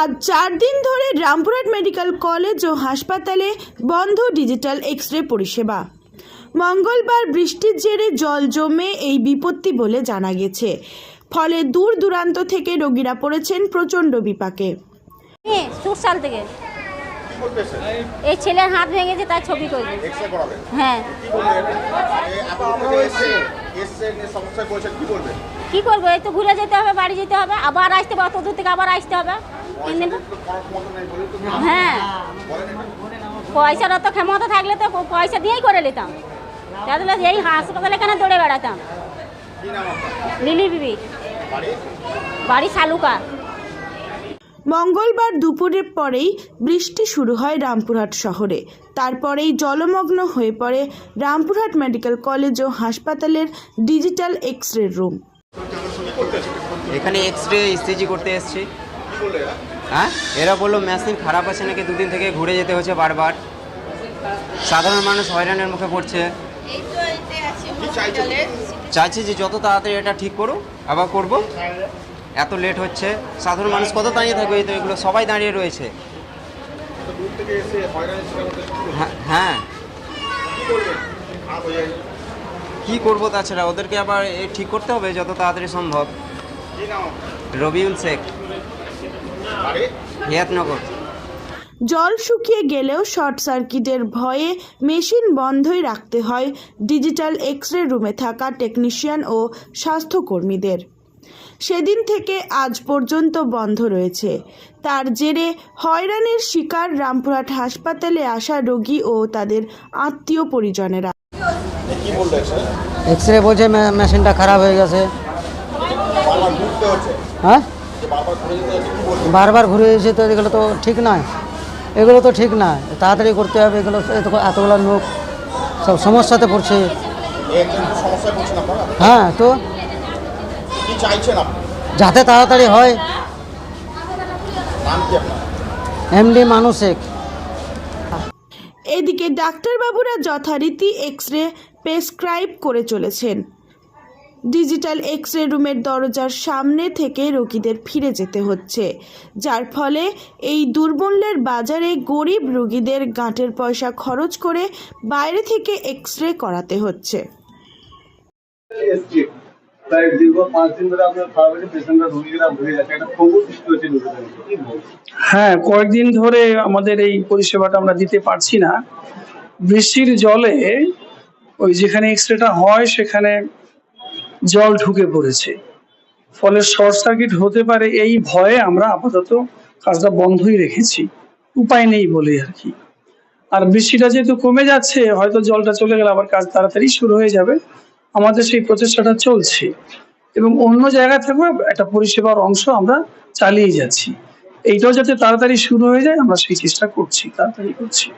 আজ 4 দিন ধরে রামপুরহাট মেডিকেল কলেজ ও হাসপাতালে বন্ধ ডিজিটাল এক্স-রে পরিষেবা। মঙ্গলবার বৃষ্টির জেরে জল জমে এই বিপত্তি বলে জানা গেছে। ফলে দূর দূরান্ত থেকে রোগীরা পড়েছেন প্রচণ্ড বিপাকে। সুরসাল থেকে এই ছেলের হাত ভেঙেছে, তার ছবি করবে। হ্যাঁ, কি করবো, এই তো ঘুরে যেতে হবে, বাড়ি যেতে হবে, আবার আসতে হবে, অত দূর থেকে আবার আসতে হবে। হ্যাঁ, পয়সার অত ক্ষমতা থাকলে তো পয়সা দিয়েই করে নিতাম, তাহলে এই হাসপাতালে কেন দৌড়ে বেড়াতাম। লিলি বিবি, বাড়ি শালুকা। মঙ্গলবার দুপুরের পরেই বৃষ্টি শুরু হয় রামপুরহাট শহরে। তারপরেই জলমগ্ন হয়ে পড়ে রামপুরহাট মেডিকেল কলেজ ও হাসপাতালের ডিজিটাল এক্স-রে রুম। এখানে এক্স-রে ইসিজি করতে এসেছি। হ্যাঁ, এরা বললো মেশিন খারাপ আছে নাকি, দুদিন থেকে ঘুরে যেতে হচ্ছে বারবার। সাধারণ মানুষ হয়রানের মুখে পড়ছে। চাইছি যে যত তাড়াতাড়ি এটা ঠিক করো, আবার করব। এত লেট হচ্ছে, সাধারণ মানুষ কত দাঁড়িয়ে থাকবে? এই তো এগুলো সবাই দাঁড়িয়ে রয়েছে। হ্যাঁ, কি করবো তাছাড়া? ওদেরকে আবার ঠিক করতে হবে যত তাড়াতাড়ি সম্ভব। রবিউল শেখ, হিয়াতনগর। জল শুকিয়ে গেলেও শর্ট সার্কিটের ভয়ে মেশিন বন্ধই রাখতে হয় ডিজিটাল এক্স-রে রুমে থাকা টেকনিশিয়ান ও স্বাস্থ্যকর্মীদের। সেদিন থেকে আজ পর্যন্ত বন্ধ রয়েছে। তার জেরে হয়রানির শিকার রামপুরহাট হাসপাতালে আসা রোগী ও তাদের আত্মীয় পরিজনেরা। এক্স-রে বলছে মেশিনটা খারাপ হয়ে গেছে। হ্যাঁ, বারবার ঘুরে এসে তো এগুলো তো ঠিক নয়, এগুলো তো ঠিক না, তাড়াতাড়ি করতে হবে। এগুলো এতগুলো লোক সব সমস্যাতে পড়ছে। হ্যাঁ, তো যাতে তাড়াতাড়ি হয়। এমডি মানু শেখ। এদিকে ডাক্তারবাবুরা যথারীতি এক্স-রে প্রেসক্রাইব করে চলেছেন। ডিজিটাল এক্স-রে রুমের দরজার সামনে থেকে রোগীদের ফিরে যেতে হচ্ছে, যার ফলে এই দুর্মূল্যের বাজারে গরিব রোগীদের গাঁটের পয়সা খরচ করে বাইরে থেকে এক্স-রে করাতে হচ্ছে। হ্যাঁ, কয়েকদিন ধরে আমাদের এই পরিষেবাটা আমরা দিতে পারছি না। বৃষ্টির জলে ওই যেখানে এক্স-রেটা হয় সেখানে জল ঢুকে পড়েছে, ফলে শর্ট সার্কিট হতে পারে। এই ভয়ে আমরা আপাতত কাজটা বন্ধই রেখেছি, উপায় নেই বলে আর কি। আর বৃষ্টিটা যেহেতু কমে যাচ্ছে, হয়তো জলটা চলে গেলে আবার কাজ তাড়াতাড়ি শুরু হয়ে যাবে। আমাদের সেই প্রচেষ্টাটা চলছে এবং অন্য জায়গা থেকেও একটা পরিষেবার অংশ আমরা চালিয়ে যাচ্ছি। এইটাও যাতে তাড়াতাড়ি শুরু হয়ে যায়, আমরা সেই চেষ্টা করছি, তাড়াতাড়ি করছি।